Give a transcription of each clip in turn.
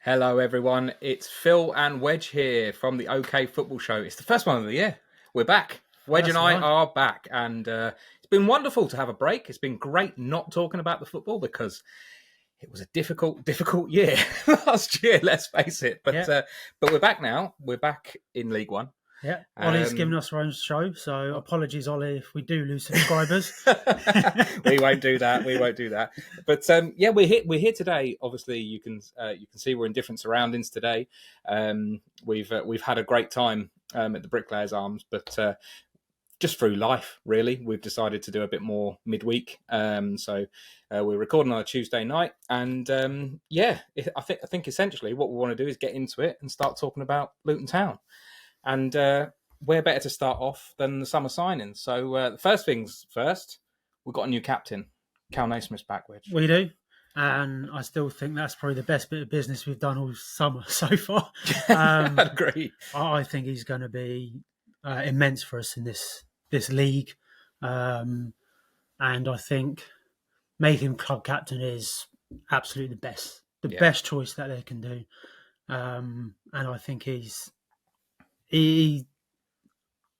Hello, everyone. It's Phil and Wedge here from the OK Football Show. It's the first one of the year. We're back. Wedge and I are back, and it's been wonderful to have a break. It's been great not talking about the football because it was a difficult year last year. Let's face it. But we're back now. We're back in League One. Yeah, Ollie's given us our own show, so apologies, Ollie, if we do lose subscribers. We won't do that. But we're here today. Obviously, you can see we're in different surroundings today. We've had a great time at the Bricklayers Arms, but just through life, really, we've decided to do a bit more midweek. So we're recording on a Tuesday night, and I think essentially what we want to do is get into it and start talking about Luton Town. And where better to start off than the summer signings? So the first things first, we've got a new captain. Cal Naismith's back, Wedge. We do. And I still think that's probably the best bit of business we've done all summer so far. I'd agree. I think he's going to be immense for us in this league. And I think making him club captain is absolutely the best choice that they can do. And I think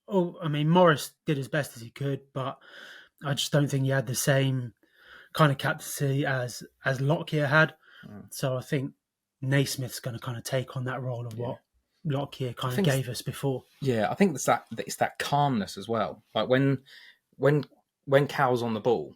Morris did as best as he could, but I just don't think he had the same kind of captaincy as Lockyer had. So I think Naismith's going to kind of take on that role of what Lockyer kind of gave us before. Yeah, I think it's that calmness as well. Like when Cal's on the ball,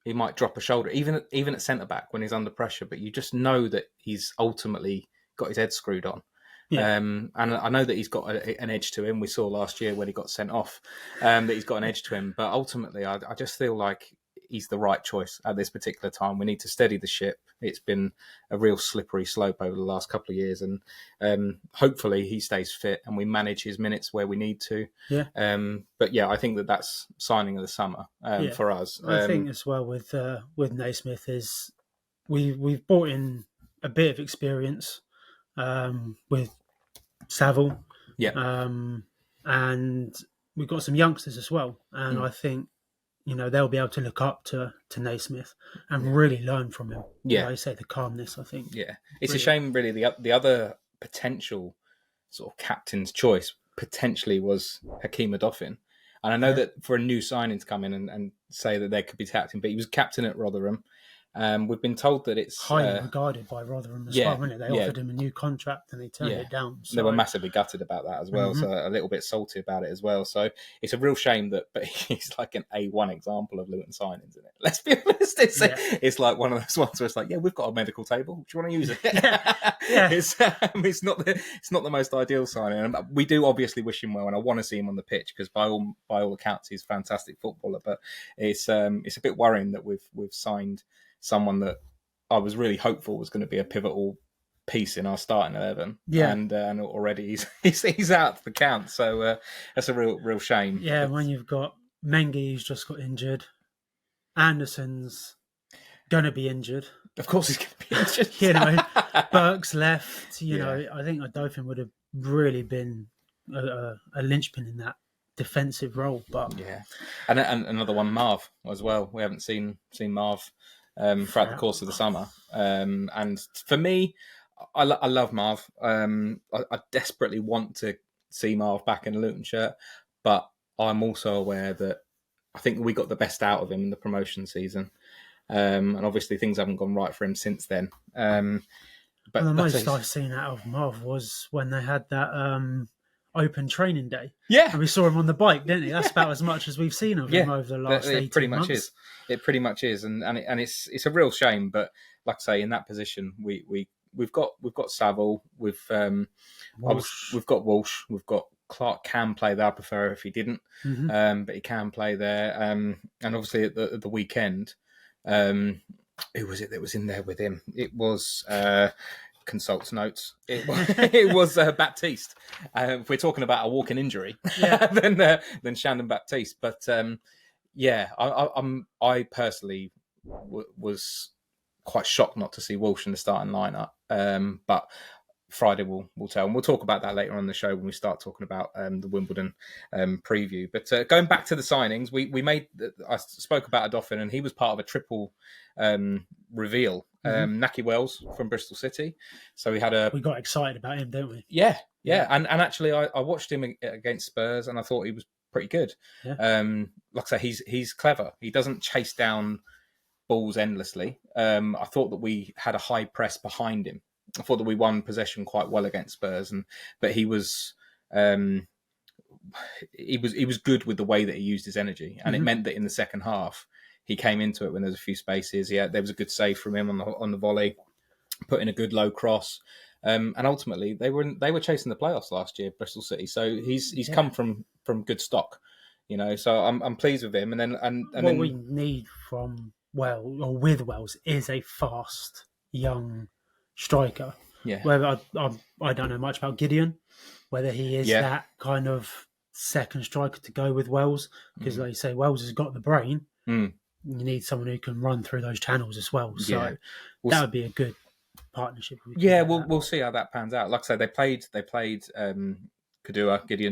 he might drop a shoulder, even at centre back when he's under pressure, but you just know that he's ultimately got his head screwed on. Yeah. And I know that he's got an edge to him. We saw last year when he got sent off that he's got an edge to him. But ultimately, I just feel like he's the right choice at this particular time. We need to steady the ship. It's been a real slippery slope over the last couple of years. And hopefully he stays fit and we manage his minutes where we need to. Yeah. I think that's signing of the summer for us. I think as well with Naismith is we've brought in a bit of experience with Saville. Yeah. And we've got some youngsters as well. And I think, they'll be able to look up to Naismith and really learn from him. Yeah. I say the calmness, I think. Yeah. It's a shame, really. The other potential sort of captain's choice potentially was Hakeem Odoffin. And I know that for a new signing to come in and say that they could be captain, but he was captain at Rotherham. We've been told that it's highly regarded by Rotherham as well, wasn't it? They offered him a new contract and they turned it down. So. They were massively gutted about that as well, so a little bit salty about it as well. So it's a real shame but he's like an A1 example of Luton signings, isn't it? Let's be honest. It's like one of those ones where it's like, we've got a medical table. Do you want to use it? It's not the most ideal signing. And we do obviously wish him well, and I want to see him on the pitch because by all accounts he's a fantastic footballer. But it's a bit worrying that we've signed someone that I was really hopeful was going to be a pivotal piece in our starting 11, and already he's out of the count. So that's a real shame. Yeah, when you've got Mengi who's just got injured, Anderson's going to be injured. Of course, he's going to be injured. Burke's left. I think Odoffin would have really been a linchpin in that defensive role. But and another one, Marv as well. We haven't seen Marv throughout the course of the summer. And for me, I love Marv. I desperately want to see Marv back in a Luton shirt, but I'm also aware that I think we got the best out of him in the promotion season. And obviously things haven't gone right for him since then. But the most I've seen out of Marv was when they had that open training day. Yeah. And we saw him on the bike, didn't he? That's about as much as we've seen of him over the last 18 months. It pretty much is. And it's a real shame, but like I say, in that position we've got Saville, we've got Walsh, we've got Clark can play there. I prefer if he didn't. But he can play there. And obviously at the weekend, who was it that was in there with him? It was consults notes. It was Baptiste. If we're talking about a walking injury, then Shandon Baptiste. But I personally was quite shocked not to see Walsh in the starting lineup. But Friday will tell, and we'll talk about that later on in the show when we start talking about the Wimbledon preview. But going back to the signings, I spoke about Adolfin, and he was part of a triple reveal. Nahki Wells from Bristol City, so we got excited about him, didn't we? Yeah. And actually, I watched him against Spurs, and I thought he was pretty good. Yeah. Like I say, he's clever. He doesn't chase down balls endlessly. I thought that we had a high press behind him. I thought that we won possession quite well against Spurs, but he was good with the way that he used his energy, and it meant that in the second half he came into it when there was a few spaces. There was a good save from him on the volley, put in a good low cross, and ultimately they were chasing the playoffs last year, Bristol City. So he's come from good stock, So I'm pleased with him. And we need from with Wells is a fast young striker. Yeah. Whether I don't know much about Gideon, whether he is that kind of second striker to go with Wells, because like you say, Wells has got the brain. You need someone who can run through those channels as well. So that would be a good partnership. We'll see how that pans out. Like I say, they played Gideon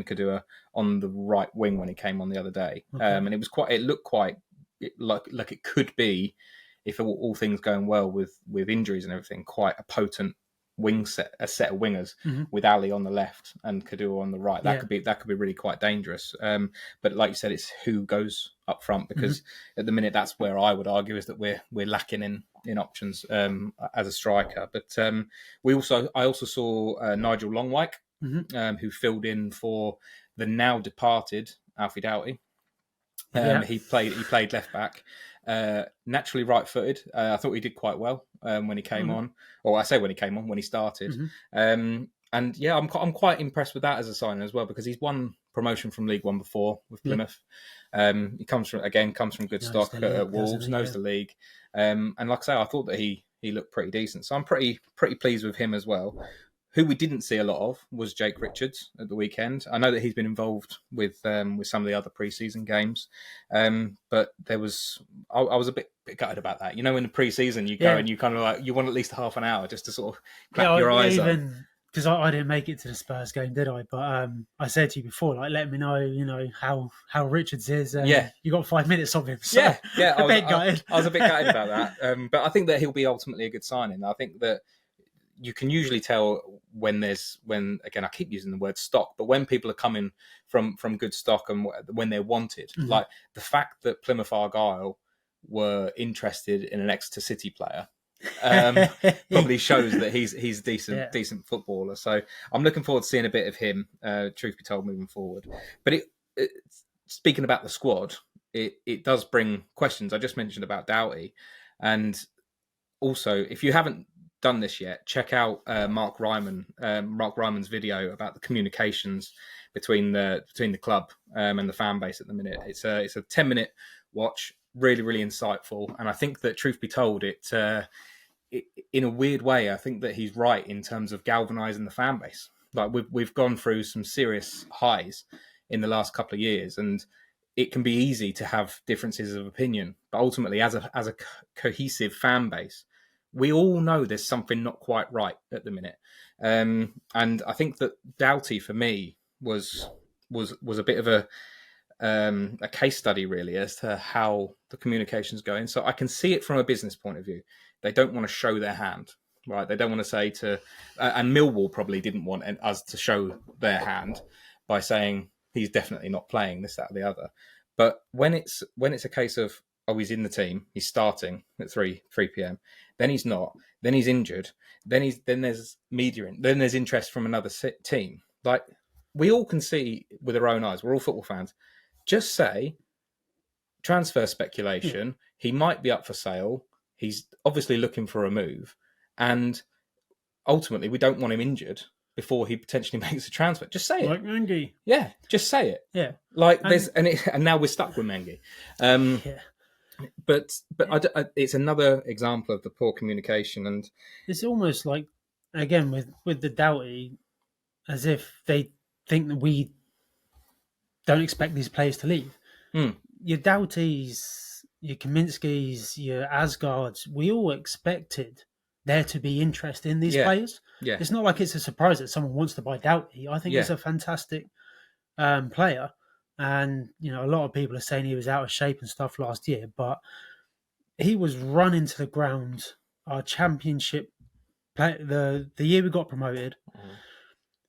Kodua on the right wing when he came on the other day, and it looked quite like it could be, if all things going well with injuries and everything, quite a potent a set of wingers with Ali on the left and Kodua on the right. That could be really quite dangerous. But like you said, it's who goes up front, because at the minute that's where I would argue is that we're lacking in options as a striker. But I also saw Nigel Longwyke, who filled in for the now departed Alfie Doughty. He played left back. Naturally right-footed. I thought he did quite well when he came on. Or I say when he started. And yeah, I'm quite impressed with that as a signing as well, because he's won promotion from League One before with Plymouth. He comes from good stock at Wolves, knows the league. And like I say, I thought that he looked pretty decent. So I'm pretty pleased with him as well. Who we didn't see a lot of was Jake Richards at the weekend. I know that he's been involved with some of the other pre-season games, but I was a bit gutted about that. In the pre-season you go and you kind of like you want at least half an hour just to sort of clap your eyes up. Because I didn't make it to the Spurs game, did I? But I said to you before, like, let me know, how Richards is. You got 5 minutes of him. So yeah. A bit gutted. I was a bit gutted about that, but I think that he'll be ultimately a good signing. I think that you can usually tell when again, I keep using the word stock, but when people are coming from good stock and when they're wanted, like the fact that Plymouth Argyle were interested in an Exeter City player probably shows that he's decent footballer. So I'm looking forward to seeing a bit of him, truth be told, moving forward. But speaking about the squad, it does bring questions. I just mentioned about Doughty, and also if you haven't done this yet, check out Mark Ryman's video about the communications between the club and the fan base at the minute. It's a 10-minute watch, really, really insightful, and I think that, truth be told, it in a weird way, I think that he's right in terms of galvanising the fan base. Like we've gone through some serious highs in the last couple of years, and it can be easy to have differences of opinion, but ultimately, as a cohesive fan base, we all know there's something not quite right at the minute. And I think that Doughty, for me, was a bit of a case study, really, as to how the communication's going. So I can see it from a business point of view. They don't want to show their hand, right? They don't want to say and Millwall probably didn't want us to show their hand by saying he's definitely not playing this, that, or the other. But when it's a case of, he's in the team, he's starting at 3 p.m. Then he's not. Then he's injured. Then there's media. Then there's interest from another team. Like, we all can see with our own eyes. We're all football fans. Just say transfer speculation. He might be up for sale. He's obviously looking for a move, and ultimately, we don't want him injured before he potentially makes a transfer. Just say it. Like Mengi. Yeah, just say it. Yeah. Like and now we're stuck with Mengi. But it's another example of the poor communication, and it's almost like, again, with the Doughty, as if they think that we don't expect these players to leave. Your Doughties, your Kaminskis, your Asgards, we all expected there to be interest in these players. it's not like it's a surprise that someone wants to buy Doughty. I think he's a fantastic player. And, a lot of people are saying he was out of shape and stuff last year, but he was running to the ground. Our championship, the year we got promoted,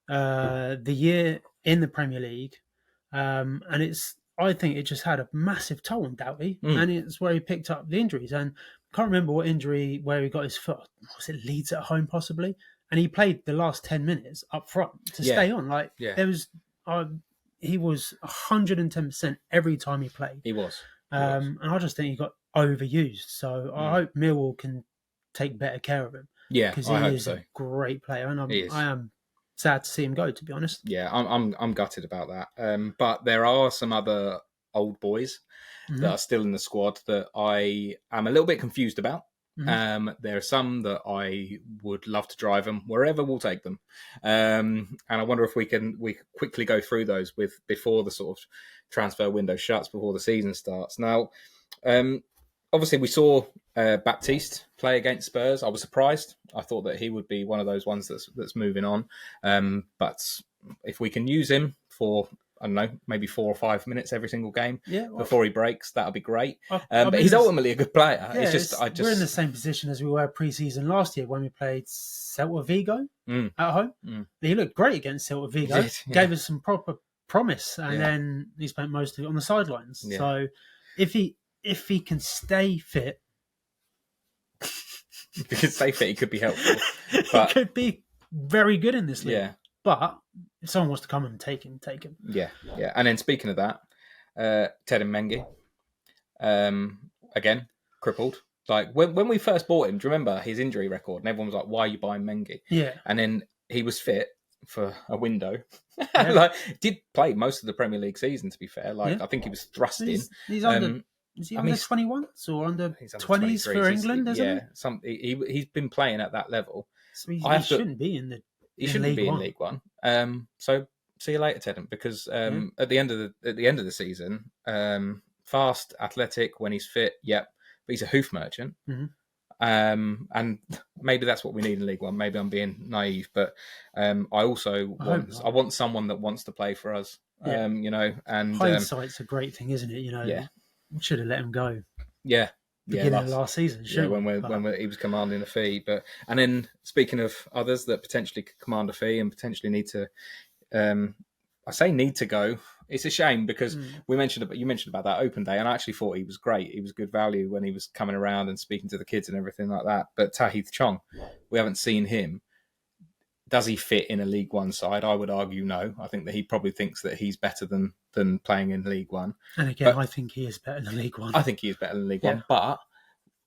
the year in the Premier League, and I think it just had a massive toll on Doughty, and it's where he picked up the injuries. And I can't remember what injury where he got his foot. Was it Leeds at home possibly? And he played the last 10 minutes up front to stay on. There was, he was 110% every time he played. He was. And I just think he got overused. So I hope Millwall can take better care of him. Yeah, because he is a great player, and I am sad to see him go, to be honest. Yeah, I'm gutted about that. But there are some other old boys that are still in the squad that I am a little bit confused about. There are some that I would love to drive them wherever we'll take them, and I wonder if we quickly go through those before the sort of transfer window shuts, before the season starts. Now, obviously we saw Baptiste play against Spurs. I was surprised. I thought that he would be one of those ones that's moving on, but if we can use him for, I don't know, maybe 4 or 5 minutes every single game before he breaks, that'll be great. But he's ultimately a good player. Yeah, we're in the same position as we were pre-season last year when we played Celta Vigo at home. He looked great against Celta Vigo. Gave us some proper promise, and then he spent most of it on the sidelines. Yeah. So if he can stay fit, he could be helpful. But he could be very good in this league. Yeah. But if someone wants to come and take him. Yeah. And then speaking of that, Teden Mengi, again, crippled. Like when we first bought him, do you remember his injury record? And everyone was like, why are you buying Mengi? Yeah. And then he was fit for a window. Yeah. Did play most of the Premier League season, to be fair. I think he was thrust in. He's under... Is he under 21s or under 20s for England, isn't he? He's been playing at that level. So he shouldn't be in League One. So see you later, Tedden, because at the end of the season, fast, athletic when he's fit, but he's a hoof merchant. And maybe that's what we need in League One. Maybe I'm being naive, but I want someone that wants to play for us. And hindsight's a great thing, isn't it? We should have let him go. Beginning of last season, when he was commanding a fee. And then speaking of others that potentially could command a fee and potentially need to, I say need to go. It's a shame because you mentioned about that open day, and I actually thought he was great. He was good value when he was coming around and speaking to the kids and everything like that. But Tahith Chong, we haven't seen him. Does he fit in a League One side? I would argue no. I think that he probably thinks that he's better than playing in League One. And again, I think he is better than League One. I think he is better than League One. But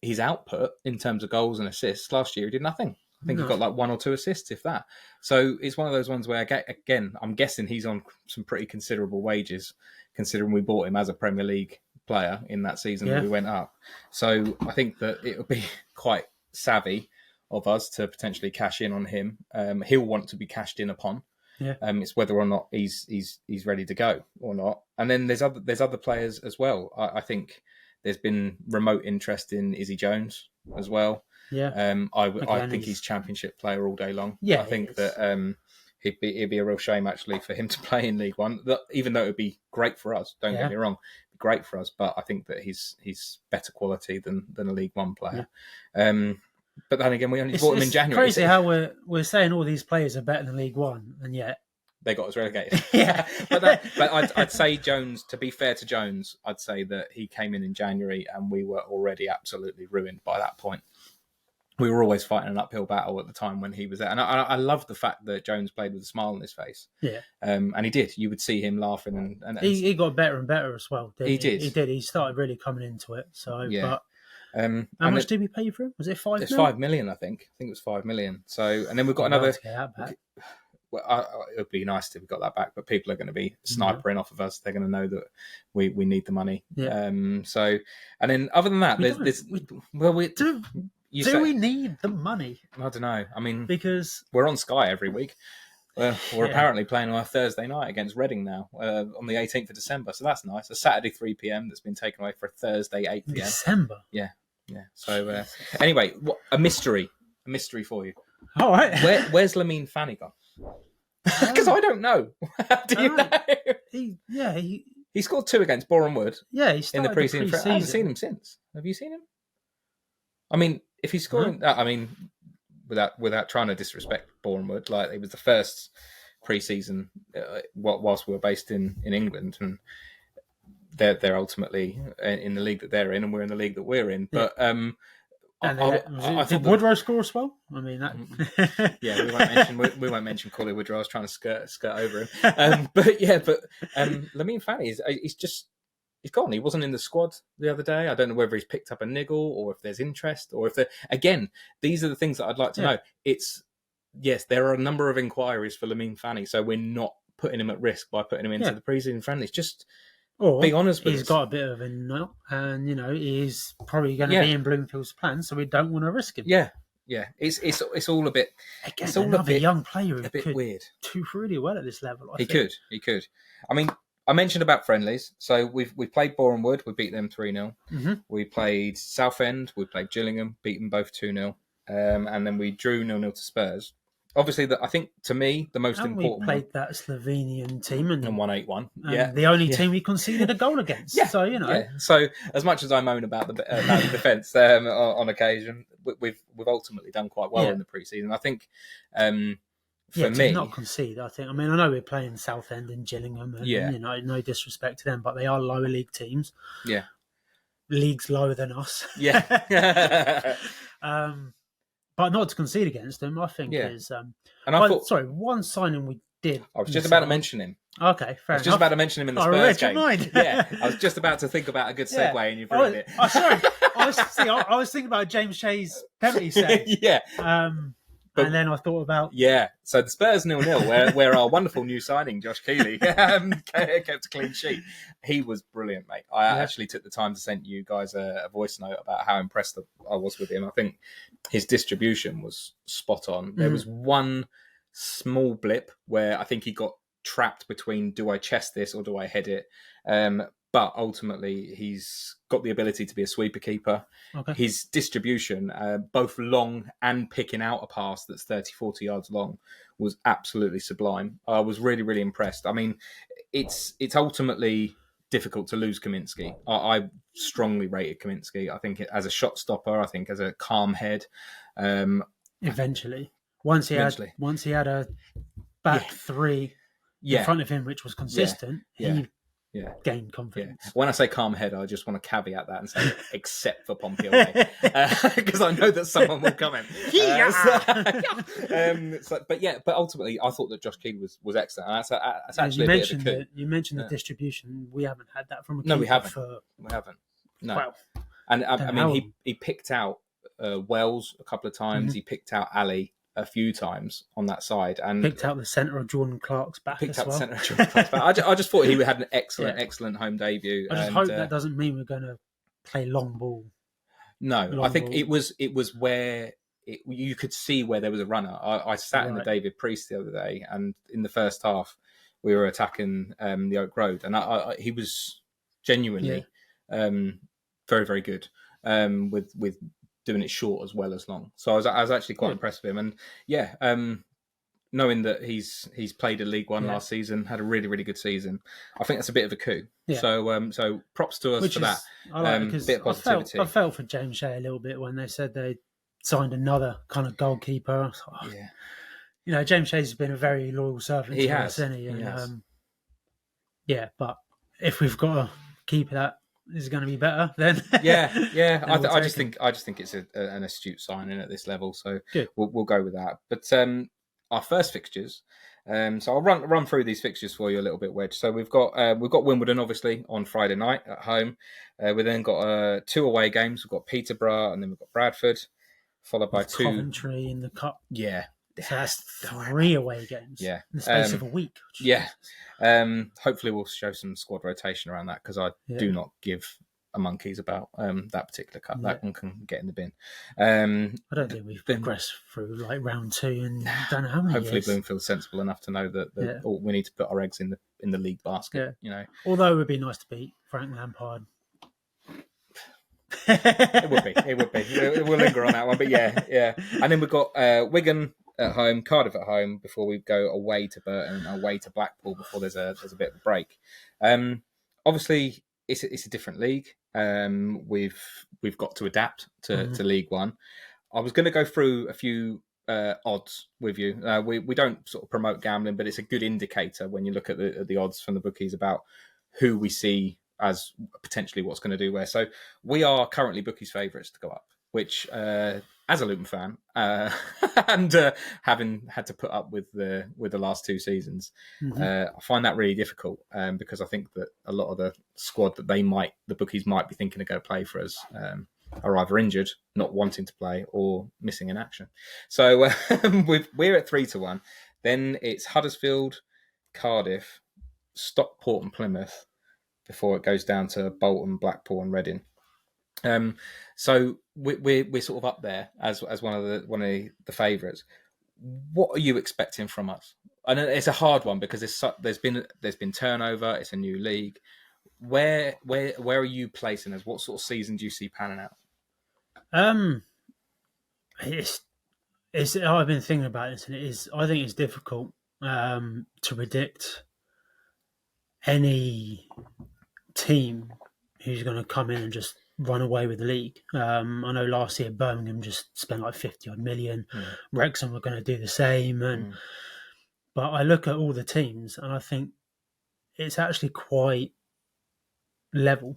his output in terms of goals and assists last year, he did nothing. I think he got like 1 or 2 assists, if that. So it's one of those ones where, again, I'm guessing he's on some pretty considerable wages, considering we bought him as a Premier League player in that season that we went up. So I think that it would be quite savvy of us to potentially cash in on him. He'll want to be cashed in upon. It's whether or not he's ready to go or not. And then there's other players as well. I think there's been remote interest in Izzy Jones as well. I think he's Championship player all day long. I think that it'd be a real shame actually for him to play in League One. Even though it would be great for us, don't get me wrong, it'd be great for us. But I think that he's better quality than a League One player. But then again, we only bought him in January. It's crazy how we're saying all these players are better than League One, and yet they got us relegated. But I'd say Jones. To be fair to Jones, I'd say that he came in January, and we were already absolutely ruined by that point. We were always fighting an uphill battle at the time when he was there, and I love the fact that Jones played with a smile on his face. And he did. You would see him laughing, and he got better and better as well. He did. He did. He started really coming into it. So But how much did we pay for him? Was it 5 million? It's 5 million, I think. I think it was 5 million. So, and then we've got another. To get that back. Well, it would be nice if we got that back, but people are going to be snipering off of us. They're going to know that we need the money. So, and then other than that, do we need the money? I don't know. I mean, because we're on Sky every week. We're apparently playing on a Thursday night against Reading now on the 18th of December. So that's nice. A Saturday 3 p.m. that's been taken away for a Thursday 8 p.m. December? Yeah. So anyway, a mystery for you. All right. Where's Lamine Fanny gone? Because I don't know. Do you know? He scored 2 against Boreham Wood. Yeah, he started in the pre-season. I haven't seen him since. Have you seen him? I mean, if he's scoring, I mean, without trying to disrespect Boreham Wood, like it was the first pre-season whilst we were based in England, and they're ultimately in the league that they're in, and we're in the league that we're in. But did Woodrow score as well? I mean, that... yeah, we won't mention Collie Woodrow. I was trying to skirt over him, but Lamine Fanny he's gone. He wasn't in the squad the other day. I don't know whether he's picked up a niggle or if there's interest or if again, these are the things that I'd like to know. Yes, there are a number of inquiries for Lamine Fanny, so we're not putting him at risk by putting him into the pre-season friendlies. Just be honest with us. He's got a bit of a nut, and he's probably going to be in Bloomfield's plan, so we don't want to risk him. Yeah. It's all a bit. Again, it's all a bit young player who a bit could weird. do really well at this level. He could. I mean, I mentioned about friendlies. So we played Boreham Wood. We beat them 3-0. Mm-hmm. We played Southend. We played Gillingham. Beat them both 2-0. And then we drew 0-0 to Spurs. Obviously, I think to me the most important. We played that Slovenian team and won 8-1. The only team we conceded a goal against. So So as much as I moan about the defence on occasion, we've ultimately done quite well in the pre-season. I think. For me, not concede. I mean, I know we're playing Southend and Gillingham, and no disrespect to them, but they are lower league teams. Yeah, leagues lower than us. Yeah. But not to concede against them, I think is. And I thought, one signing we did. I was just about to mention him. Okay, fair enough. I was just about to mention him in the Spurs game. Mind. Yeah, I was just about to think about a good segue, and you've ruined it. Sorry, I was thinking about James Shea's penalty save. Yeah. And then I thought about... Yeah, so the Spurs 0-0, where our wonderful new signing, Josh Keeley, kept a clean sheet. He was brilliant, mate. I actually took the time to send you guys a voice note about how impressed I was with him. I think his distribution was spot on. There was one small blip where I think he got trapped between, do I chest this or do I head it? But ultimately, he's got the ability to be a sweeper keeper. Okay. His distribution, both long and picking out a pass that's 30, 40 yards long, was absolutely sublime. I was really, really impressed. I mean, it's ultimately difficult to lose Kaminsky. I strongly rated Kaminsky. I think as a shot stopper, I think as a calm head. Eventually. Once he had a back three in front of him, which was consistent, he gained confidence. Yeah. When I say calm head, I just want to caveat that and say, except for Pompey away, because I know that someone will comment. But ultimately, I thought that Josh Keeley was excellent. And that's actually a bit of a coup. You mentioned the distribution. We haven't had that from a keeper. No, we haven't. We haven't. No. Wow. And I mean, he picked out Wells a couple of times. Mm-hmm. He picked out Ali a few times on that side, and picked out the centre of Jordan Clark's back. I just thought he had an excellent home debut. I just hope that doesn't mean we're going to play long ball. No, I think it was where you could see where there was a runner. I sat in the David Priest the other day, and in the first half we were attacking the Oak Road, and he was genuinely very, very good with doing it short as well as long. So I was actually quite impressed with him. And knowing that he's played a League One last season, had a really, really good season, I think that's a bit of a coup. Yeah. So props to us for that. I like because bit of positivity. I felt for James Shea a little bit when they said they signed another kind of goalkeeper. James Shea's been a very loyal servant to us, hasn't he? And, but if we've got a keeper that is going to be better, then I just think it's an astute signing at this level, so we'll go with that. But our first fixtures, so I'll run through these fixtures for you a little bit, Wedge. So we've got Wimbledon obviously on Friday night at home. We then got 2 away games. We've got Peterborough and then we've got Bradford, followed by 2 Coventry in the cup. Yeah. So that's 3 away games in the space of a week. Hopefully we'll show some squad rotation around that, because I do not give a monkeys about that particular cup. That one can get in the bin. I don't think we've progressed through like round 2 and don't know how many hopefully years. Bloomfield's sensible enough to know that we need to put our eggs in the league basket. Although it would be nice to beat Frank Lampard. It would be. We'll linger on that one, but yeah. And then we've got Wigan at home, Cardiff at home before we go away to Burton, away to Blackpool before there's a bit of a break. Obviously, it's a different league. We've got to adapt to League One. I was going to go through a few odds with you. We don't sort of promote gambling, but it's a good indicator when you look at the odds from the bookies about who we see as potentially what's going to do where. So we are currently bookies' favourites to go up, which as a Luton fan and having had to put up with the last two seasons, I find that really difficult because I think that a lot of the squad that the bookies might be thinking to go play for us are either injured, not wanting to play, or missing in action. So we're at 3-1. Then it's Huddersfield, Cardiff, Stockport and Plymouth before it goes down to Bolton, Blackpool and Reading. So we're sort of up there as one of the favourites. What are you expecting from us? I know it's a hard one because there's been turnover. It's a new league. Where are you placing us? What sort of season do you see panning out? It's I've been thinking about this, and I think it's difficult to predict any team who's going to come in and just run away with the league. I know last year Birmingham just spent like 50-odd million. Wrexham were going to do the same, but I look at all the teams and I think it's actually quite level.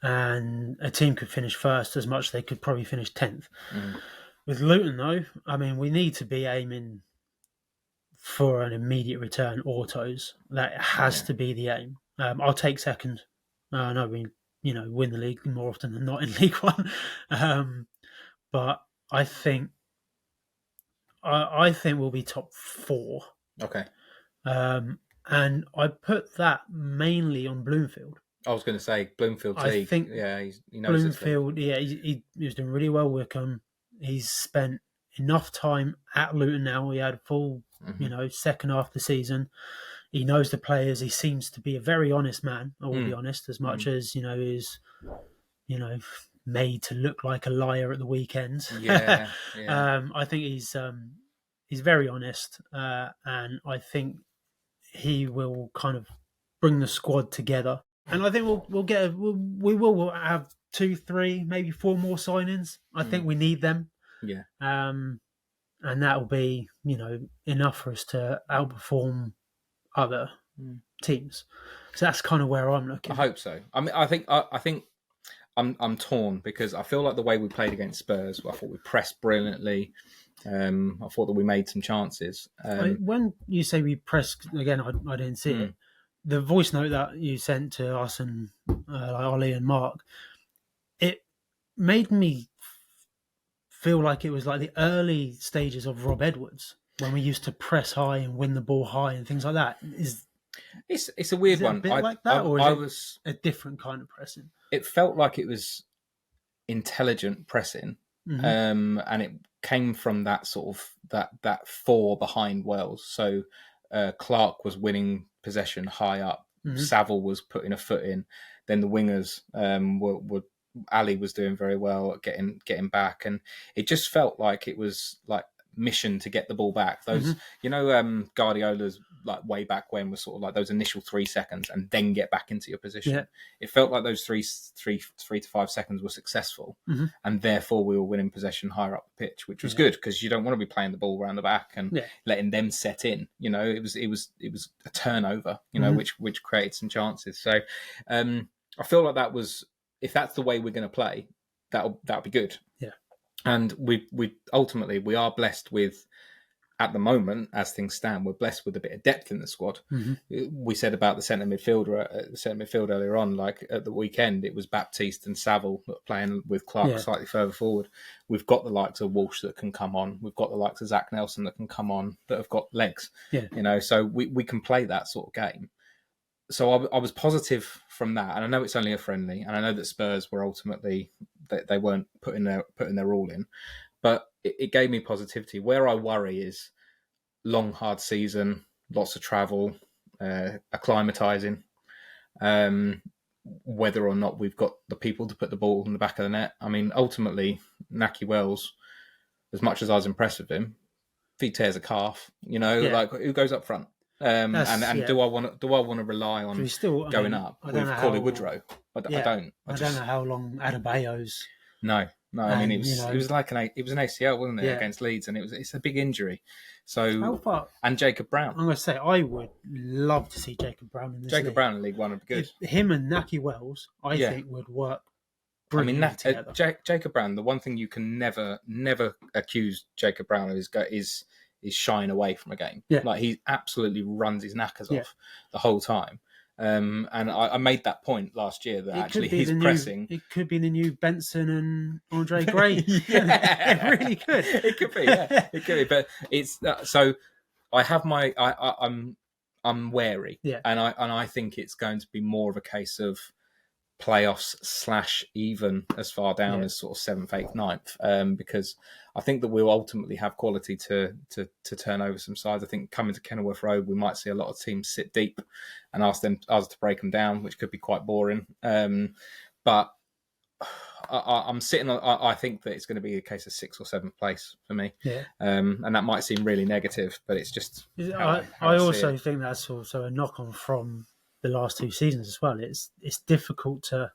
And a team could finish first as much as they could probably finish 10th. With Luton, though, I mean, we need to be aiming for an immediate return autos. That has to be the aim. I'll take second. I know we, win the league more often than not in League One, but I think we'll be top 4. Okay. And I put that mainly on Bloomfield. I was going to say Bloomfield's league. I think he knows Bloomfield. He was doing really well with Wickham. He's spent enough time at Luton now. He had a full, second half of the season. He knows the players. He seems to be a very honest man. I will be honest, as much as is, made to look like a liar at the weekends. Yeah. I think he's very honest, and I think he will kind of bring the squad together. And I think we will have 2, 3, maybe 4 more signings. I think we need them. Yeah. And that will be, enough for us to outperform other teams. So that's kind of where I'm looking. I hope so. I mean, I think I'm torn because I feel like the way we played against Spurs, I thought we pressed brilliantly. I thought that we made some chances. When you say we pressed again, I didn't see it. The voice note that you sent to us and Ollie and Mark, it made me feel like it was like the early stages of Rob Edwards when we used to press high and win the ball high and things like that. It's a weird one. A bit like that, or is it a different kind of pressing? It felt like it was intelligent pressing, and it came from that sort of that 4 behind Wells. So Clark was winning possession high up. Saville was putting a foot in. Then the wingers were Ali was doing very well at getting back, and it just felt like it was like mission to get the ball back. Those Guardiola's like way back when was sort of like those initial 3 seconds and then get back into your position. Yeah. It felt like those 3 to 5 seconds were successful, and therefore we were winning possession higher up the pitch, which was good because you don't want to be playing the ball around the back and letting them set in. It was a turnover, which created some chances. So I feel like that was, if that's the way we're going to play, that'll be good. Yeah. And we ultimately we are blessed with, at the moment, as things stand, we're blessed with a bit of depth in the squad. We said about the centre midfield earlier on, like at the weekend, it was Baptiste and Saville playing with Clark slightly further forward. We've got the likes of Walsh that can come on. We've got the likes of Zach Nelson that can come on, that have got legs. Yeah. So we can play that sort of game. So I was positive from that, and I know it's only a friendly, and I know that Spurs were ultimately they weren't putting their all in, but it gave me positivity. Where I worry is long, hard season, lots of travel, acclimatising. whether or not we've got the people to put the ball in the back of the net. I mean, ultimately, Nahki Wells, as much as I was impressed with him, if he tears a calf, like who goes up front? And do I want to rely on going up with Collie Woodrow? I don't. I don't know how long Adebayo's. No. I mean, it was like an ACL, wasn't it, against Leeds, and it's a big injury. So and Jacob Brown. I'm going to say I would love to see Jacob Brown in this. Jacob Brown in League One would be good. Him and Nahki Wells, I think, would work. I mean, Jacob Brown. The one thing you can never accuse Jacob Brown of is shying away from a game. Yeah. Like he absolutely runs his knackers off the whole time. And I made that point last year that actually he's pressing. It could be the new Benson and Andre Gray. It really could. It could be, it could be. But it's so I have my I'm wary, and I think it's going to be more of a case of playoffs / even as far down as sort of 7th, 8th, 9th, because I think that we'll ultimately have quality to turn over some sides. I think coming to Kenilworth Road, we might see a lot of teams sit deep and ask us to break them down, which could be quite boring. But I'm sitting on. I think that it's going to be a case of 6th or 7th place for me. Yeah. And that might seem really negative, but it's just. I also think that's also a knock on from the last 2 seasons as well. It's difficult to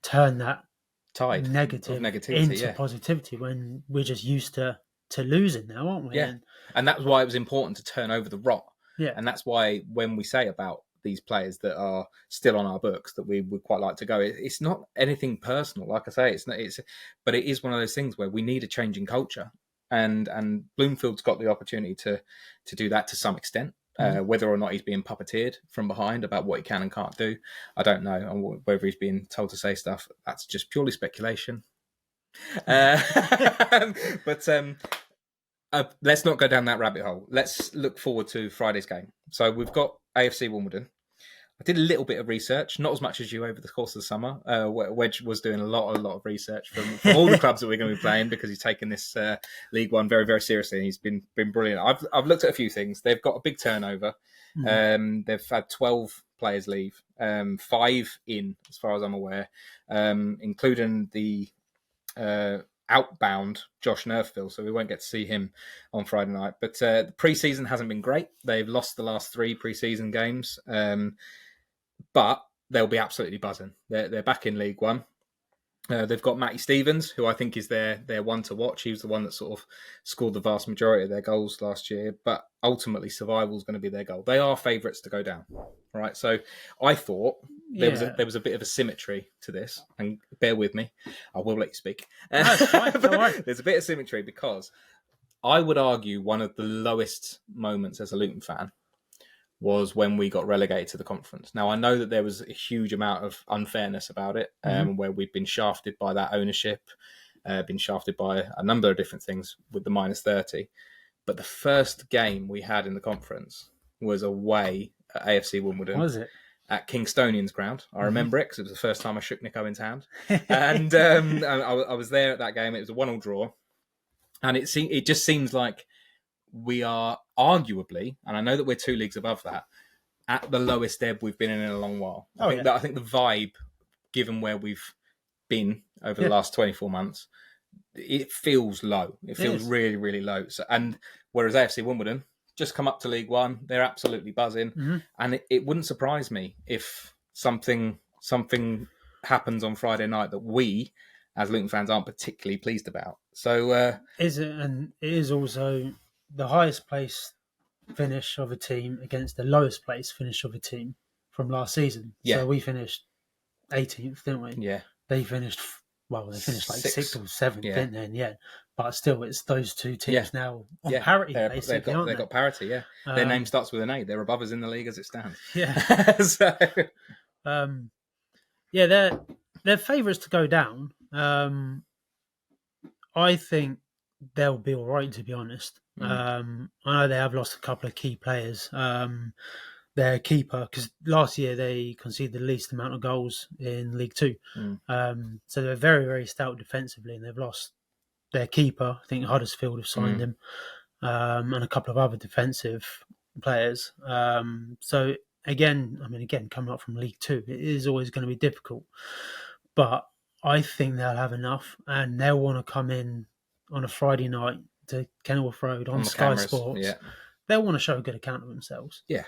turn that tide negativity into positivity when we're just used to losing now, aren't we? Yeah, and that's why it was important to turn over the rot. Yeah, and that's why when we say about these players that are still on our books that we would quite like to go, it's not anything personal. Like I say, but it is one of those things where we need a change in culture, and Bloomfield's got the opportunity to do that to some extent. Whether or not he's being puppeteered from behind about what he can and can't do, I don't know. And whether he's being told to say stuff, that's just purely speculation. But let's not go down that rabbit hole. Let's look forward to Friday's game. So we've got AFC Wimbledon. I did a little bit of research, not as much as you over the course of the summer. Wedge was doing a lot of research from all the clubs that we're going to be playing because he's taken this League One very, very seriously. And he's been brilliant. I've looked at a few things. They've got a big turnover. They've had 12 players leave, 5 in, as far as I'm aware, including the outbound Josh Nerfville, so we won't get to see him on Friday night. But the pre-season hasn't been great. They've lost the last 3 pre-season games. But they'll be absolutely buzzing. They're back in League One. They've got Matty Stevens, who I think is their one to watch. He was the one that sort of scored the vast majority of their goals last year. But ultimately, survival is going to be their goal. They are favourites to go down. All right. So I thought there was a bit of a symmetry to this. And bear with me. I will let you speak. No, it's fine. Don't worry. There's a bit of symmetry because I would argue one of the lowest moments as a Luton fan was when we got relegated to the conference. Now, I know that there was a huge amount of unfairness about it, where we've been shafted by that ownership, been shafted by a number of different things with the -30. But the first game we had in the conference was away at AFC Wimbledon. Was it? At Kingstonian's ground. I remember it because it was the first time I shook Nick Owen's hand. And I was there at that game. It was a 1-1 draw. And it just seems like we are arguably, and I know that we're 2 leagues above that, at the lowest ebb we've been in a long while. I think the vibe, given where we've been over the last 24 months, it feels low. It feels really, really low. So, and whereas AFC Wimbledon just come up to League One, they're absolutely buzzing, and it wouldn't surprise me if something happens on Friday night that we, as Luton fans, aren't particularly pleased about. So it is also the highest place finish of a team against the lowest place finish of a team from last season. Yeah. So we finished 18th, didn't we? Yeah. They finished like 6th or 7th, didn't they? Yeah. But still, it's those 2 teams now on parity, basically, they've got parity, yeah. Their name starts with an A. They're above us in the league as it stands. Yeah. So... they're favourites to go down. I think they'll be all right, to be honest. I know they have lost a couple of key players. Their keeper, because last year they conceded the least amount of goals in League Two. So they're very, very stout defensively, and they've lost their keeper. I think Huddersfield have signed him, and a couple of other defensive players. So again, coming up from League Two, it is always going to be difficult. But I think they'll have enough, and they'll want to come in on a Friday night to Kenilworth Road on Sky cameras, Sports. Yeah. They'll want to show a good account of themselves. Yeah.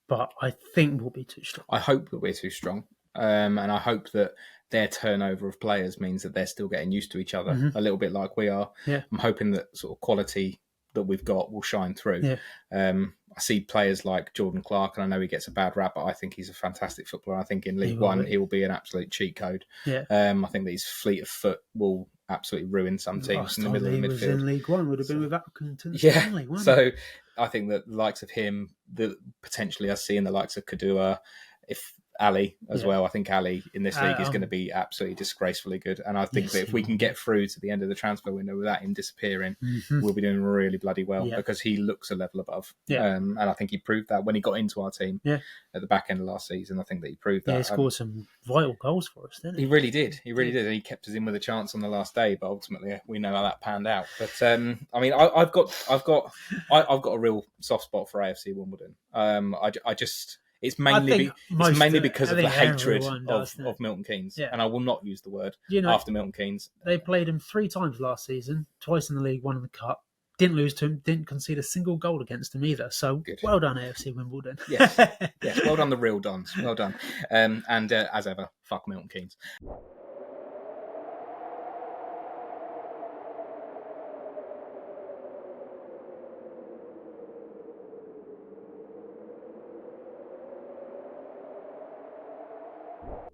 But I think we'll be too strong. I hope that we're too strong. And I hope that their turnover of players means that they're still getting used to each other a little bit like we are. Yeah. I'm hoping that sort of quality that we've got will shine through. Yeah. I see players like Jordan Clark, and I know he gets a bad rap, but I think he's a fantastic footballer. I think in League One, he will be an absolute cheat code. Yeah. I think that his fleet of foot will absolutely ruin some teams in the middle of the midfield. Was in League One would have been with Accrington. Stanley, so I think that the likes of him, potentially us seeing the likes of Kodua, if Ali as well. I think Ali in this league is going to be absolutely disgracefully good. And I think that if we can get through to the end of the transfer window without him disappearing, we'll be doing really bloody well because he looks a level above. And I think he proved that when he got into our team at the back end of last season. I think that he proved that. Yeah, he scored some vital goals for us, didn't he? He really did. He really did. And he kept us in with a chance on the last day, but ultimately we know how that panned out. But I've got a real soft spot for AFC Wimbledon. It's mainly because of the hatred of Milton Keynes. And I will not use the word after Milton Keynes. They played him 3 times last season, twice in the League, 1 in the Cup. Didn't lose to him, didn't concede a single goal against him either. So well done, AFC Wimbledon. Yes, well done the real Dons. Well done. And as ever, fuck Milton Keynes.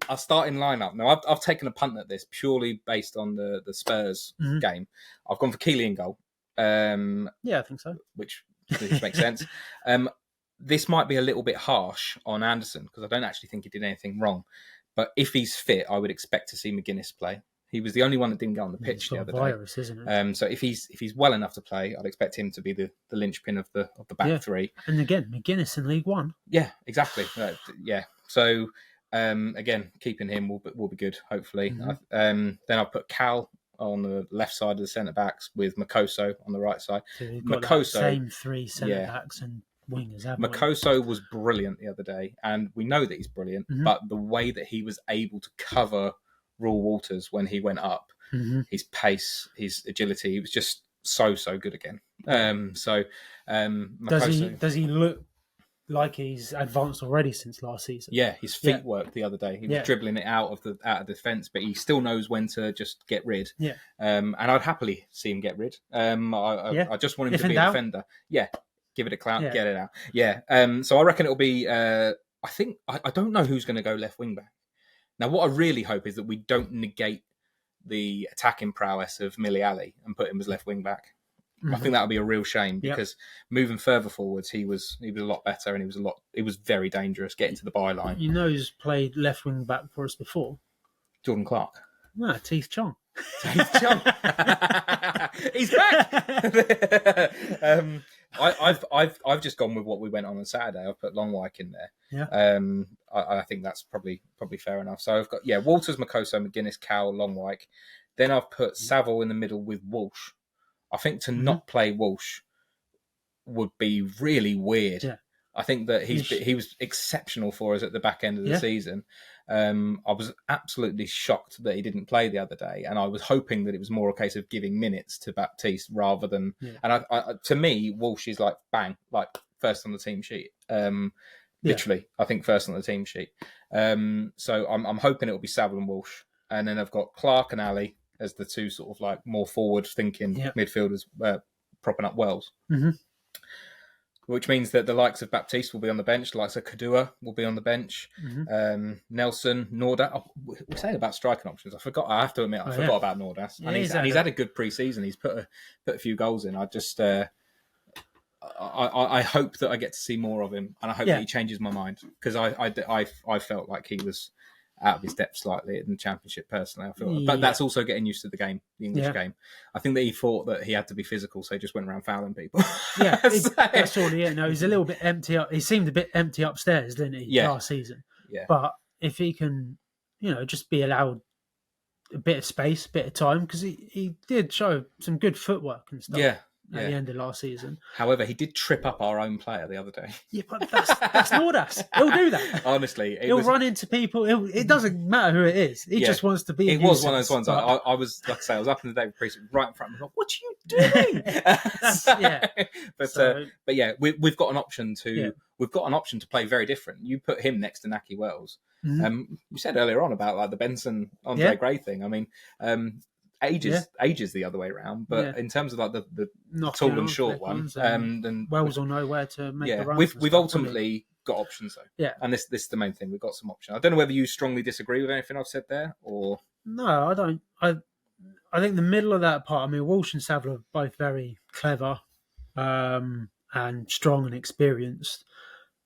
Our starting lineup. Now, I've taken a punt at this purely based on the Spurs game. I've gone for Keeley in goal. I think so. Which makes sense. This might be a little bit harsh on Anderson because I don't actually think he did anything wrong. But if he's fit, I would expect to see McGuinness play. He was the only one that didn't go on the pitch the other virus, day. Isn't it? So if he's well enough to play, I'd expect him to be the linchpin of the back three. And again, McGuinness in League One. Yeah, exactly. So again, keeping him will be good. Hopefully. Then I'll put Cal on the left side of the centre backs with Makoso on the right side. So we've got that same 3 centre backs and wingers. Makoso was brilliant the other day, and we know that he's brilliant. But the way that he was able to cover Raw Walters when he went up, his pace, his agility, he was just so good again. Makoso, does he look like he's advanced already since last season? Yeah, his feet worked the other day. He was dribbling it out of defence, but he still knows when to just get rid. Yeah. And I'd happily see him get rid. I just want him to be a defender. Yeah. Give it a clout, get it out. Yeah. So I reckon it'll be I don't know who's going to go left wing back. Now what I really hope is that we don't negate the attacking prowess of Millie Ali and put him as left wing back. I think that would be a real shame because moving further forwards, he was a lot better and he was very dangerous getting to the byline. You know who's played left wing back for us before? Jordan Clark. No, Teeth Chong. Teeth Chong. He's back. I've just gone with what we went on Saturday. I've put Longwyke in there. Yeah. I think that's probably fair enough. So I've got Walters, Makoso, McGuinness, Cowell, Longwyke. Then I've put Saville in the middle with Walsh. I think to not play Walsh would be really weird. Yeah. I think that he was exceptional for us at the back end of the season. I was absolutely shocked that he didn't play the other day, and I was hoping that it was more a case of giving minutes to Baptiste rather than. Yeah. And I, to me, Walsh is like first on the team sheet. Literally, I think first on the team sheet. So I'm hoping it will be Saville and Walsh, and then I've got Clark and Ali as the 2 sort of like more forward-thinking midfielders propping up Wells. Which means that the likes of Baptiste will be on the bench, the likes of Kodua will be on the bench, Nelson, Nordas. We're saying about striking options. I have to admit, I forgot about Nordas. And he's had a good pre-season. He's put a few goals in. I just... I hope that I get to see more of him, and I hope that he changes my mind, because I felt like he was out of his depth slightly in the Championship personally. I feel, but that's also getting used to the game, the English game. I think that he thought that he had to be physical, so he just went around fouling people. That's all. No, he's a little bit empty. He seemed a bit empty upstairs, didn't he? Last season. Yeah. But if he can, just be allowed a bit of space, a bit of time, because he did show some good footwork and stuff. at the end of last season. However, he did trip up our own player the other day. Yeah, but that's Nordas. He'll do that. Honestly, he'll run into people. It doesn't matter who it is. He just wants to be. It was one of those ones. But... I was, like I say, I was up in the David Priest right in front of me. Like, what are you doing? But yeah, we've got an option to. Yeah. We've got an option to play very different. You put him next to Naki Wells. Mm-hmm. We said earlier on about like the Benson Andre Gray thing. I mean, ages the other way around. But in terms of like the tall and short one, and Wells will know where to make the run. We've ultimately got options though. Yeah, and this is the main thing. We've got some options. I don't know whether you strongly disagree with anything I've said there, or no, I don't. I think the middle of that part. I mean, Walsh and Savile are both very clever and strong and experienced.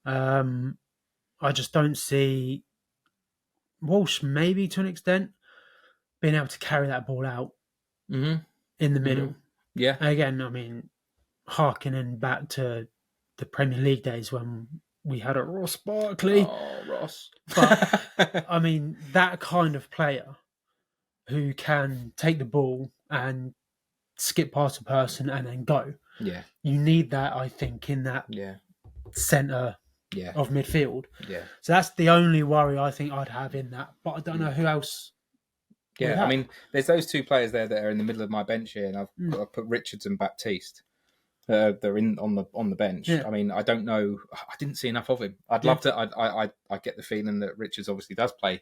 I just don't see Walsh, maybe to an extent, being able to carry that ball out in the middle. Mm-hmm. Yeah. Again, I mean, harkening back to the Premier League days when we had a Ross Barkley. Oh, Ross. But, I mean, that kind of player who can take the ball and skip past a person and then go. Yeah. You need that, I think, in that centre of midfield. Yeah. So that's the only worry I think I'd have in that. But I don't know who else. Yeah, I mean, there's those two players there that are in the middle of my bench here, and I've put Richards and Baptiste. They're in on the bench. Yeah. I mean, I don't know. I didn't see enough of him. I'd love to. I get the feeling that Richards obviously does play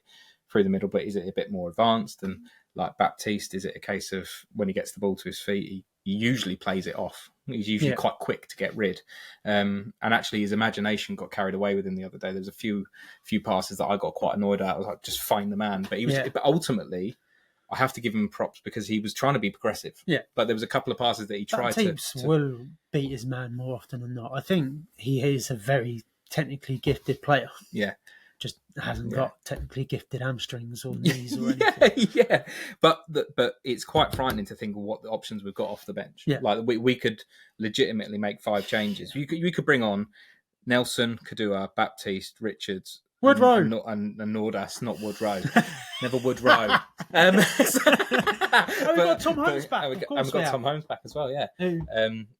through the middle, but is it a bit more advanced? And like Baptiste, is it a case of when he gets the ball to his feet, he usually plays it off. He's usually quite quick to get rid. And actually his imagination got carried away with him the other day. There was a few passes that I got quite annoyed at. I was like, just find the man. But he was. But ultimately, I have to give him props because he was trying to be progressive. Yeah. But there was a couple of passes that he tried to will beat his man more often than not. I think he is a very technically gifted player. Yeah. Just hasn't got technically gifted hamstrings or knees or anything. Yeah. But it's quite frightening to think of what the options we've got off the bench. Yeah. Like we could legitimately make 5 changes. We could bring on Nelson, Kodua, Baptiste, Richards, Woodrow and Nordas, not Woodrow. Never Woodrow. We've got Tom Holmes back. We've got Tom Holmes back as well. Yeah.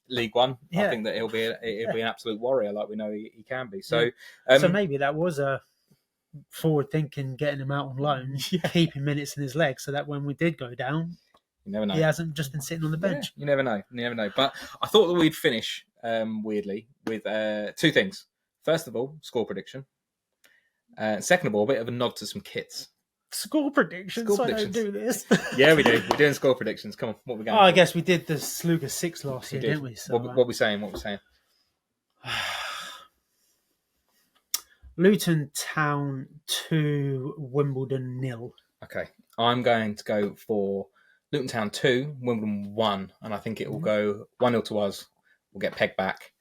League One. I think that he'll be an absolute warrior, like we know he can be. So, so maybe that was a forward thinking, getting him out on loan, keeping minutes in his legs, so that when we did go down, you never know. He hasn't just been sitting on the bench. You never know. But I thought that we'd finish weirdly with 2 things. First of all, score prediction. Second of all, a bit of a nod to some kits. Score predictions? I don't do this. Yeah, we do. We're doing score predictions. Come on, what are we going I guess we did the Sluga 6 last year, didn't we? So, what are we saying? Luton Town 2, Wimbledon 0. Okay. I'm going to go for Luton Town 2, Wimbledon 1. And I think it will go 1-0 to us. We'll get pegged back.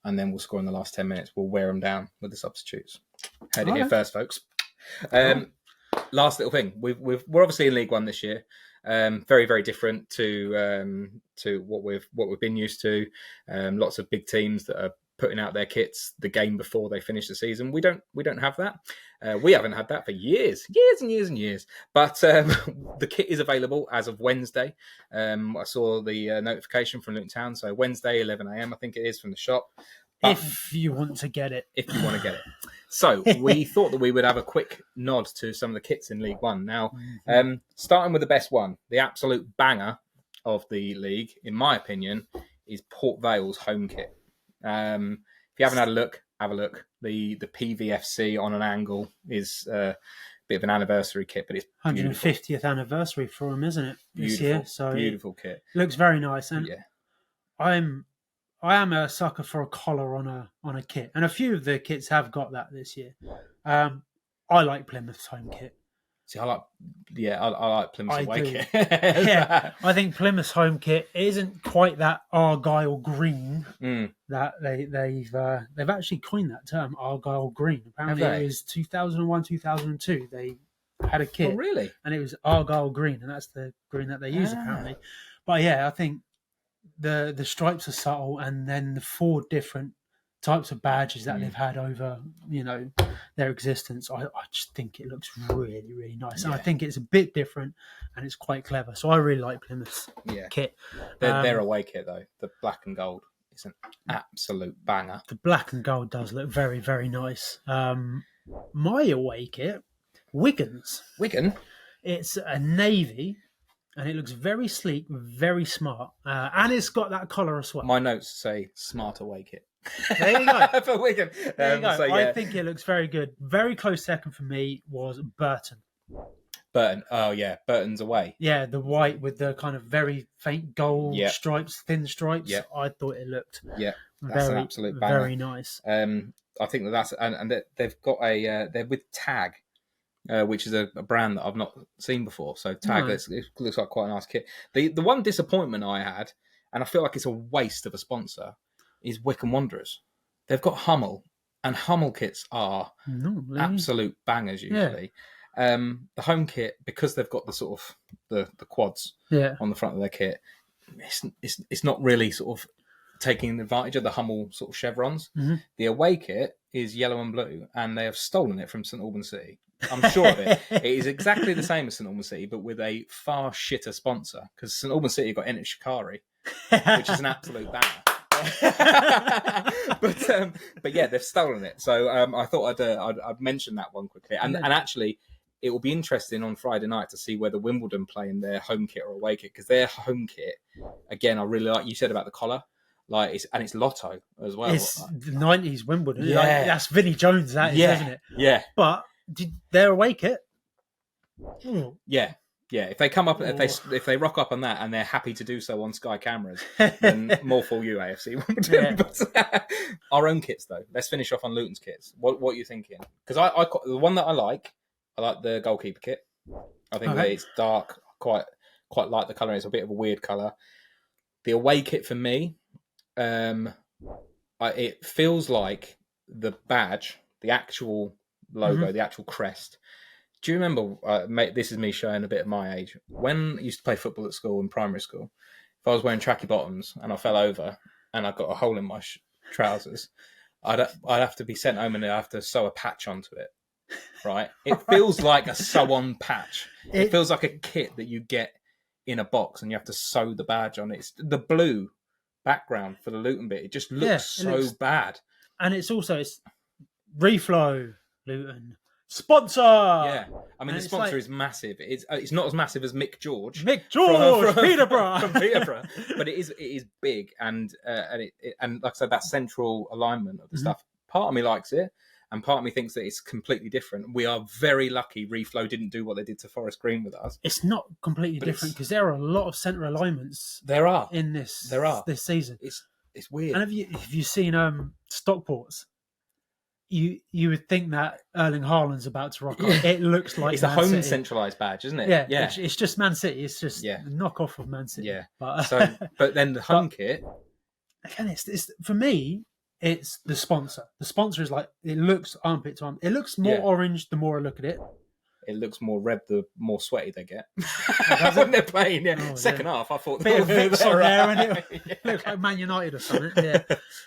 And then we'll score in the last 10 minutes. We'll wear them down with the substitutes. Heard it here first, folks. Last little thing. We're obviously in League One this year. Very, very different to what we've been used to. Lots of big teams that are putting out their kits the game before they finish the season. We don't have that. We haven't had that for years and years. But the kit is available as of Wednesday. I saw the notification from Luton Town. So Wednesday, 11 a.m. I think it is, from the shop. But if you want to get it. So we thought that we would have a quick nod to some of the kits in League One. Now, starting with the best one, the absolute banger of the league, in my opinion, is Port Vale's home kit. If you haven't had a look, have a look. The PVFC on an angle is a bit of an anniversary kit, but it's 150th anniversary for them, isn't it? This year, so beautiful kit. Looks very nice, and I am a sucker for a collar on a kit, and a few of the kits have got that this year. I like Plymouth's home kit. See, I like Plymouth's away kit. I think Plymouth's home kit isn't quite that Argyle green that they've actually coined that term, Argyle green. Apparently it was 2001, 2002. They had a kit. Oh, really? And it was Argyle green, and that's the green that they use apparently. But yeah, I think the stripes are subtle, and then the 4 different types of badges that they've had over, their existence, I just think it looks really, really nice. Yeah. And I think it's a bit different and it's quite clever. So I really like Plymouth's kit. Their away kit, though, the black and gold, is an absolute banger. The black and gold does look very, very nice. My away kit, Wigan's. Wigan? It's a navy. And it looks very sleek, very smart. And it's got that collar as well. My notes say smart away kit. There you go. For Wigan. There you go. So, yeah. I think it looks very good. Very close second for me was Burton. Burton. Oh, yeah. Burton's away. Yeah, the white with the kind of very faint gold stripes, thin stripes. Yeah. I thought it looked that's an absolute banger. Very nice. I think that's... And they've got they're with Tag. Which is a brand that I've not seen before. So Tag, it looks like quite a nice kit. The one disappointment I had, and I feel like it's a waste of a sponsor, is Wycombe Wanderers. They've got Hummel, and Hummel kits are absolute bangers usually. The home kit, because they've got the sort of the quads on the front of their kit, it's not really sort of taking advantage of the Hummel sort of chevrons. Mm-hmm. The away kit is yellow and blue, and they have stolen it from St Albans City. I'm sure of it. It is exactly the same as St Albans City, but with a far shitter sponsor, because St Albans City got Ennett Shikari, which is an absolute banger. but yeah, they've stolen it. So I thought I'd mention that one quickly. And actually, it will be interesting on Friday night to see whether Wimbledon play in their home kit or away kit, because their home kit, again, I really like you said about the collar. It's Lotto as well. It's the 90s Wimbledon. Yeah. That's Vinnie Jones, that is, isn't it? Yeah. But their away kit? Yeah. Yeah. If they come up, if they rock up on that and they're happy to do so on Sky cameras, then more for you, AFC Wimbledon. Yeah. But our own kits, though. Let's finish off on Luton's kits. What are you thinking? Because I the one that I like the goalkeeper kit. I think that it's dark, quite like the colour. It's a bit of a weird colour. The away kit for me, it feels like the badge, the actual logo, the actual crest. Do you remember, mate, this is me showing a bit of my age, when I used to play football at school in primary school, if I was wearing tracky bottoms and I fell over and I got a hole in my trousers, I'd have to be sent home and I'd have to sew a patch onto it, right? It feels like a sew-on patch. It feels like a kit that you get in a box and you have to sew the badge on it. It's the blue background for the Luton bit. It just looks bad. And it's Reflow, Luton. Sponsor! Yeah. I mean, the sponsor is massive. It's not as massive as Mick George. From Peterborough. From Peterborough. But it is big. And like I said, that central alignment of the stuff, part of me likes it. And part of me thinks that it's completely different. We are very lucky Reflow didn't do what they did to Forest Green with us. It's not completely different because there are a lot of centre alignments. There are in this. There are this season. It's weird. And have you seen Stockport's? You would think that Erling Haaland's about to rock up. It looks like it's a home centralised badge, isn't it? Yeah. It's just Man City. It's just a knockoff of Man City. Yeah. But then the home kit. Again, it's for me. It's the sponsor. The sponsor is like, it looks armpit to armpit. It looks more orange the more I look at it. It looks more red the more sweaty they get. When they're playing, Second half, I thought... Bit of Vicks on there and it looks like Man United or something. Yeah.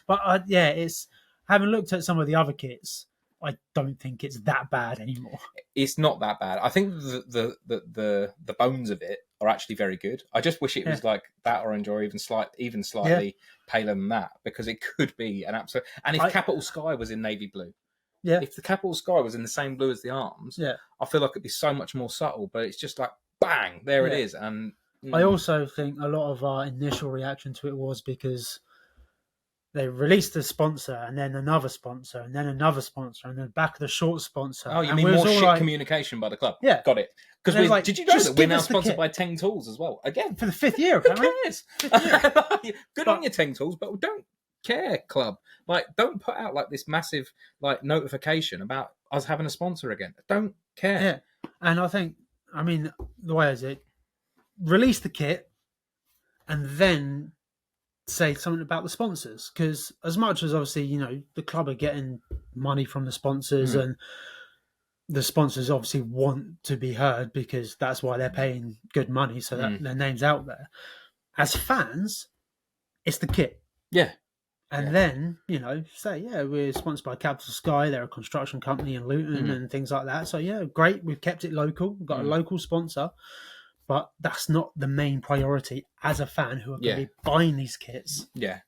But it's... Having looked at some of the other kits, I don't think it's that bad anymore. It's not that bad. I think the bones of it are actually very good. I just wish it was like that orange or even slightly paler than that, because it could be an absolute... And if Capital Sky was in navy blue, if the Capital Sky was in the same blue as the arms, I feel like it'd be so much more subtle, but it's just like, bang, there it is. And I also think a lot of our initial reaction to it was because they released the sponsor and then another sponsor and then another sponsor and then back of the short sponsor. Oh, you mean more shit communication by the club? Yeah. Got it. Because did you know that we're now sponsored by Teng Tools as well? Again. For the 5th year, apparently. Who cares? Good on your Teng Tools, but don't care, club. Don't put out this massive notification about us having a sponsor again. Don't care. Yeah. And I think, the way is it, release the kit and then say something about the sponsors, because as much as obviously the club are getting money from the sponsors and the sponsors obviously want to be heard because that's why they're paying good money so that their name's out there, as fans it's the kit. Yeah. And then, say, we're sponsored by Capital Sky. They're a construction company in Luton and things like that. So, great. We've kept it local. We've got a local sponsor. But that's not the main priority as a fan who are going to be buying these kits. Yeah.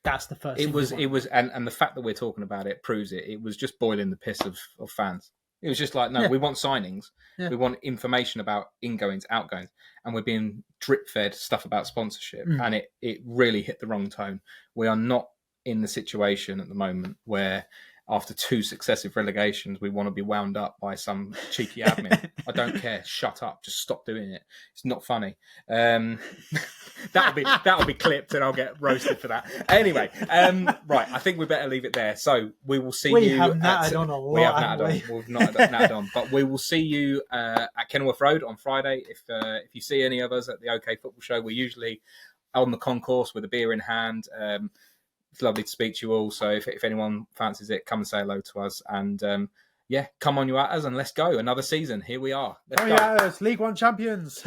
That's the first thing. It was, and the fact that we're talking about it proves it. It was just boiling the piss of fans. It was just like, no, we want signings. Yeah. We want information about ingoings, outgoings. And we're being drip-fed stuff about sponsorship. And it really hit the wrong tone. We are not in the situation at the moment where after 2 successive relegations, we want to be wound up by some cheeky admin. I don't care. Shut up. Just stop doing it. It's not funny. That'll be clipped and I'll get roasted for that. Anyway, right. I think we better leave it there. So we will see you. We have natted on a lot. We have natted on. We've not natted on. But we will see you at Kenilworth Road on Friday. If you see any of us at the OK Football Show, we're usually on the concourse with a beer in hand. It's lovely to speak to you all. So if anyone fancies it, come and say hello to us. And come on you at us and let's go. Another season. Here we are. Let's go. Yes, League One champions.